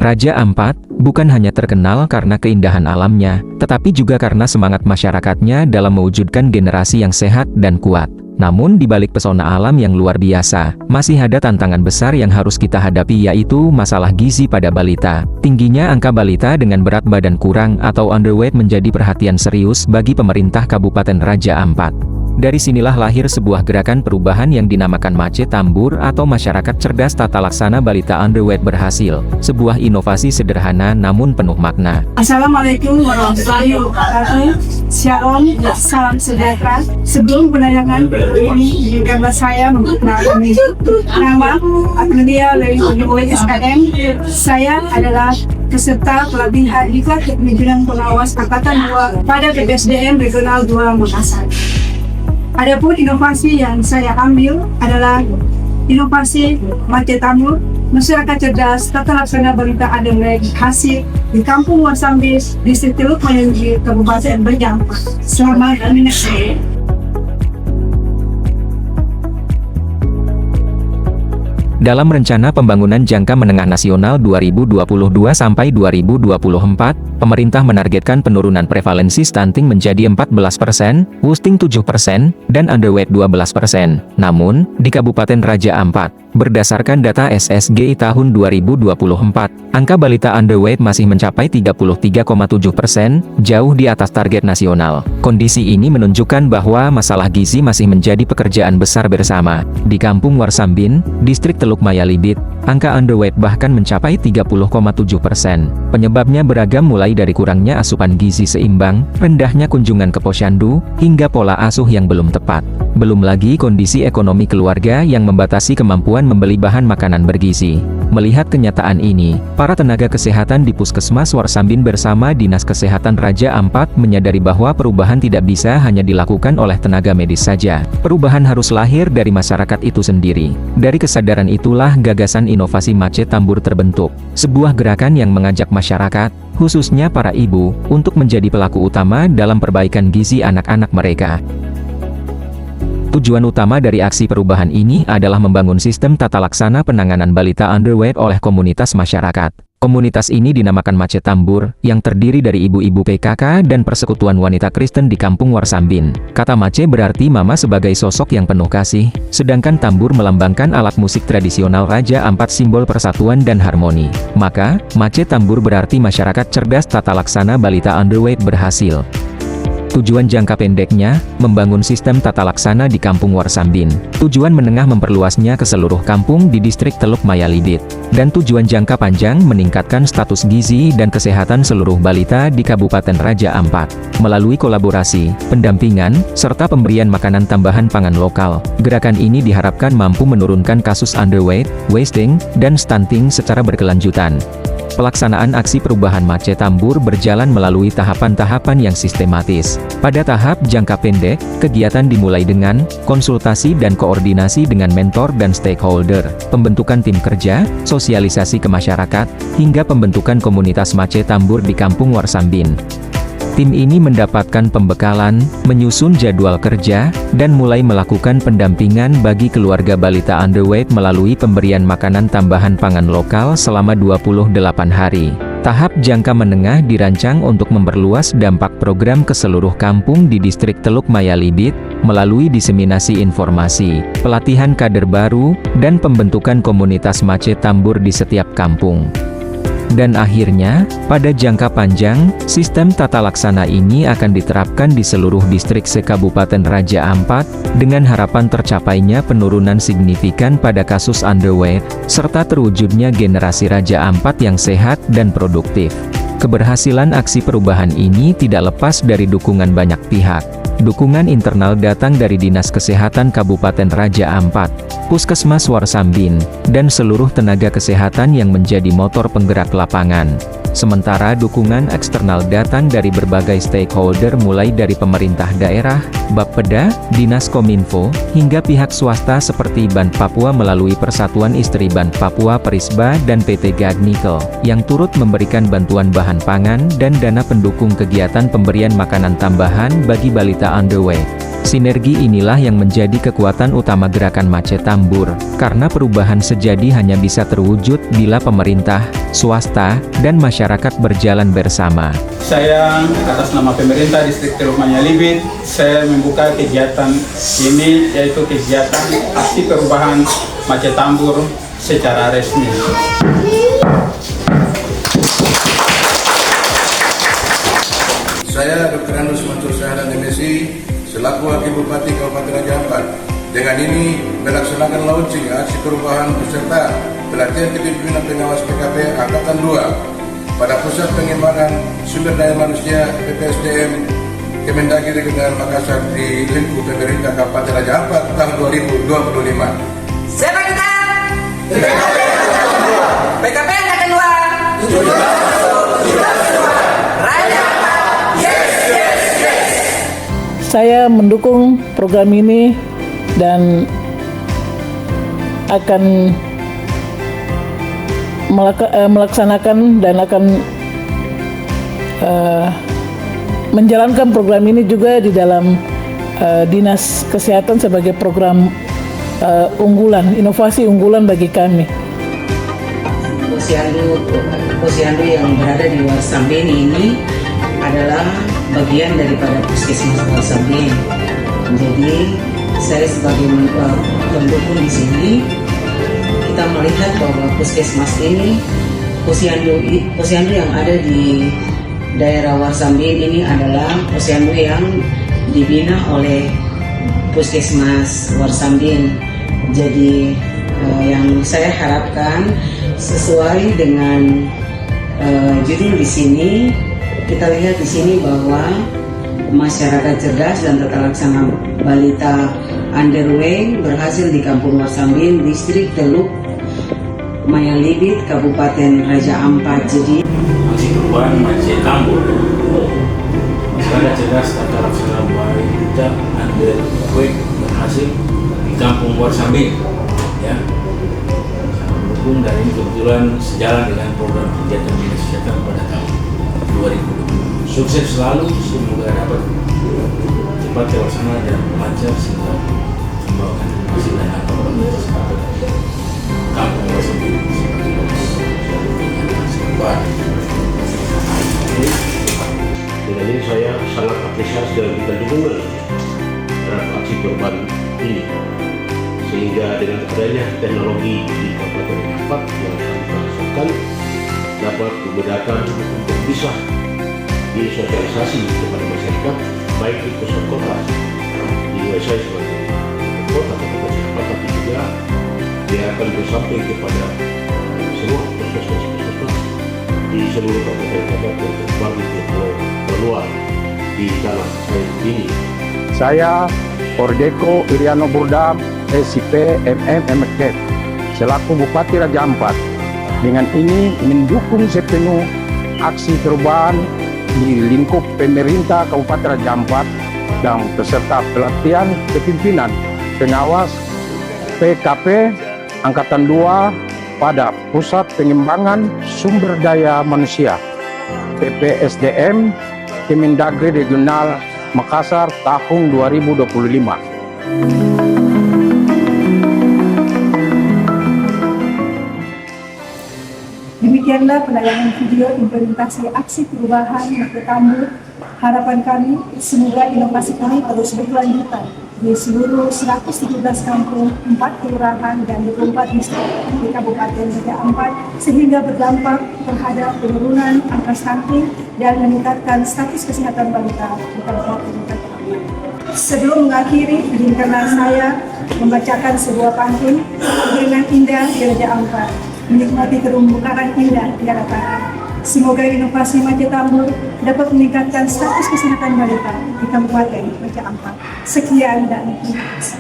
Raja Ampat bukan hanya terkenal karena keindahan alamnya, tetapi juga karena semangat masyarakatnya dalam mewujudkan generasi yang sehat dan kuat. Namun di balik pesona alam yang luar biasa, masih ada tantangan besar yang harus kita hadapi, yaitu masalah gizi pada balita. Tingginya angka balita dengan berat badan kurang atau underweight menjadi perhatian serius bagi pemerintah Kabupaten Raja Ampat. Dari sinilah lahir sebuah gerakan perubahan yang dinamakan Mace Tambur atau Masyarakat Cerdas Tata Laksana Balita Underweight Berhasil. Sebuah inovasi sederhana namun penuh makna. Assalamualaikum warahmatullahi wabarakatuh. Shalom, salam sejahtera. Sebelum penayangan ini, gambar saya memperkenalkan diri. Nama Agnelia dari UISKM. Saya adalah peserta pelatihan Diklat Kepemimpinan Pengawas Angkatan 2 pada BPSDM Regional 2 Makassar. Adapun inovasi yang saya ambil adalah inovasi Mace Tambur, Masyarakat Cerdas Tata Laksana Balita Underweight Berhasil di Kampung Warsambin, Distrik Teluk Mayanggi, Kabupaten Raja Ampat. Selamat menyaksikan. Dalam Rencana Pembangunan Jangka Menengah Nasional 2022-2024, pemerintah menargetkan penurunan prevalensi stunting menjadi 14%, wasting 7%, dan underweight 12%. Namun, di Kabupaten Raja Ampat, berdasarkan data SSGI tahun 2024, angka balita underweight masih mencapai 33,7%, jauh di atas target nasional. Kondisi ini menunjukkan bahwa masalah gizi masih menjadi pekerjaan besar bersama. Di Kampung Warsambin, Distrik Teluk Mayalibit, angka underweight bahkan mencapai 30,7%. Penyebabnya beragam, mulai dari kurangnya asupan gizi seimbang, rendahnya kunjungan ke posyandu, hingga pola asuh yang belum tepat. Belum lagi kondisi ekonomi keluarga yang membatasi kemampuan membeli bahan makanan bergizi. Melihat kenyataan ini, para tenaga kesehatan di Puskesmas Warsambin bersama Dinas Kesehatan Raja Ampat menyadari bahwa perubahan tidak bisa hanya dilakukan oleh tenaga medis saja. Perubahan harus lahir dari masyarakat itu sendiri. Dari kesadaran itulah gagasan inovasi Mace Tambur terbentuk. Sebuah gerakan yang mengajak masyarakat, khususnya para ibu, untuk menjadi pelaku utama dalam perbaikan gizi anak-anak mereka. Tujuan utama dari aksi perubahan ini adalah membangun sistem tata laksana penanganan balita underweight oleh komunitas masyarakat. Komunitas ini dinamakan Mace Tambur, yang terdiri dari ibu-ibu PKK dan Persekutuan Wanita Kristen di Kampung Warsambin. Kata Mace berarti mama sebagai sosok yang penuh kasih, sedangkan tambur melambangkan alat musik tradisional Raja Ampat, simbol persatuan dan harmoni. Maka, Mace Tambur berarti Masyarakat Cerdas Tata Laksana Balita Underweight Berhasil. Tujuan jangka pendeknya, membangun sistem tata laksana di Kampung Warsambin. Tujuan menengah, memperluasnya ke seluruh kampung di Distrik Teluk Mayalibit. Dan tujuan jangka panjang, meningkatkan status gizi dan kesehatan seluruh balita di Kabupaten Raja Ampat. Melalui kolaborasi, pendampingan, serta pemberian makanan tambahan pangan lokal, gerakan ini diharapkan mampu menurunkan kasus underweight, wasting, dan stunting secara berkelanjutan. Pelaksanaan aksi perubahan Mace Tambur berjalan melalui tahapan-tahapan yang sistematis. Pada tahap jangka pendek, kegiatan dimulai dengan konsultasi dan koordinasi dengan mentor dan stakeholder, pembentukan tim kerja, sosialisasi ke masyarakat, hingga pembentukan komunitas Mace Tambur di Kampung Warsambin. Tim ini mendapatkan pembekalan, menyusun jadwal kerja, dan mulai melakukan pendampingan bagi keluarga balita underweight melalui pemberian makanan tambahan pangan lokal selama 28 hari. Tahap jangka menengah dirancang untuk memperluas dampak program ke seluruh kampung di Distrik Teluk Mayalibit, melalui diseminasi informasi, pelatihan kader baru, dan pembentukan komunitas Mace Tambur di setiap kampung. Dan akhirnya, pada jangka panjang, sistem tata laksana ini akan diterapkan di seluruh distrik se-Kabupaten Raja Ampat, dengan harapan tercapainya penurunan signifikan pada kasus underweight, serta terwujudnya generasi Raja Ampat yang sehat dan produktif. Keberhasilan aksi perubahan ini tidak lepas dari dukungan banyak pihak. Dukungan internal datang dari Dinas Kesehatan Kabupaten Raja Ampat, Puskesmas Warsambin, dan seluruh tenaga kesehatan yang menjadi motor penggerak lapangan. Sementara dukungan eksternal datang dari berbagai stakeholder, mulai dari pemerintah daerah, Bapeda, Dinas Kominfo, hingga pihak swasta seperti Ban Papua melalui Persatuan Istri Ban Papua Perisba dan PT Gagnikel, yang turut memberikan bantuan bahan pangan dan dana pendukung kegiatan pemberian makanan tambahan bagi balita underweight. Sinergi inilah yang menjadi kekuatan utama gerakan Mace Tambur, karena perubahan sejati hanya bisa terwujud bila pemerintah, swasta, dan masyarakat berjalan bersama. Saya atas nama pemerintah distrik Teluk Manyalibit, saya membuka kegiatan ini, yaitu kegiatan aksi perubahan Mace Tambur secara resmi. Saya Dr. Andus Mansur Syahdan MSI, selaku Wakil Bupati Kabupaten Raja Ampat. Dengan ini melaksanakan launching aksi perubahan beserta pelatihan kepemimpinan pengawas PKP Angkatan 2 pada Pusat Pengembangan Sumber Daya Manusia PPSDM Kemendagri Regional Makassar di lingkup pemerintah Kabupaten Raja Ampat tahun 2025. Siapa kita? PKP Angkatan 2. Raja Ampat. Yes, yes, yes. Saya mendukung program ini dan akan melaksanakan dan akan menjalankan program ini juga di dalam Dinas Kesehatan sebagai program unggulan, inovasi unggulan bagi kami. Posyandu yang berada di Warsambin ini adalah bagian daripada Puskesmas Warsambin. Jadi saya sebagai pendukung di sini, kita melihat bahwa Puskesmas ini, posyandu yang ada di daerah Warsambin ini adalah posyandu yang dibina oleh Puskesmas Warsambin. Jadi yang saya harapkan sesuai dengan judul di sini, kita lihat di sini bahwa masyarakat cerdas dan tata laksana balita underway berhasil di Kampung Warsambin, Distrik Teluk Manyalibit, Kabupaten Raja Ampat. Jadi aksi perubahan Mace Tambur, masyarakat cerdas tata laksana balita underway berhasil di Kampung Warsambin, ya. Dan ini kebetulan sejalan dengan program kegiatan Dinas Kesehatan pada tahun 2020. Sukses selalu, semoga dapat cepat terlaksana dan lancar sehingga membawakan hasil dan aktivitas Kampung Warsambin sebagai perubahan. Dengan ini saya sangat apresiasi dan memberikan dukungan terhadap aksi perubahan ini, sehingga dengan adanya teknologi di Kabupaten Ampat yang kami rasakan dapat memudahkan untuk bisa disosialisasi kepada masyarakat, baik di pusat kota, di saya sebagai kota Kabupaten, tapi juga dia akan bersamping kepada semua puskesmas di seluruh kabupaten kota yang terbagi terluar di tanah air ini. Saya Ordeko Iriano Burdam, SIP MMK, selaku Bupati Raja Ampat. Dengan ini mendukung sepenuh aksi perubahan di lingkup pemerintah Kabupaten Raja Ampat dan peserta pelatihan kepemimpinan pengawas PKP Angkatan 2 pada Pusat Pengembangan Sumber Daya Manusia PPSDM Kemendagri Regional Makassar tahun 2025. Demikianlah penayangan video implementasi aksi perubahan Mace Tambur. Harapan kami semoga inovasi kami terus berkelanjutan di seluruh 117 kampung, 4 kelurahan dan 24 distrik di Kabupaten Raja Ampat, sehingga berdampak terhadap penurunan angka stunting dan meningkatkan status kesehatan balita di Kabupaten Raja Ampat. Sebelum mengakhiri, izinkanlah saya membacakan sebuah pantun dengan indah di Raja Ampat, menikmati terumbu karang indah di hadapan. Semoga inovasi Mace Tambur dapat meningkatkan status kesehatan balita di Kabupaten Raja Ampat. Sekian dan terima kasih.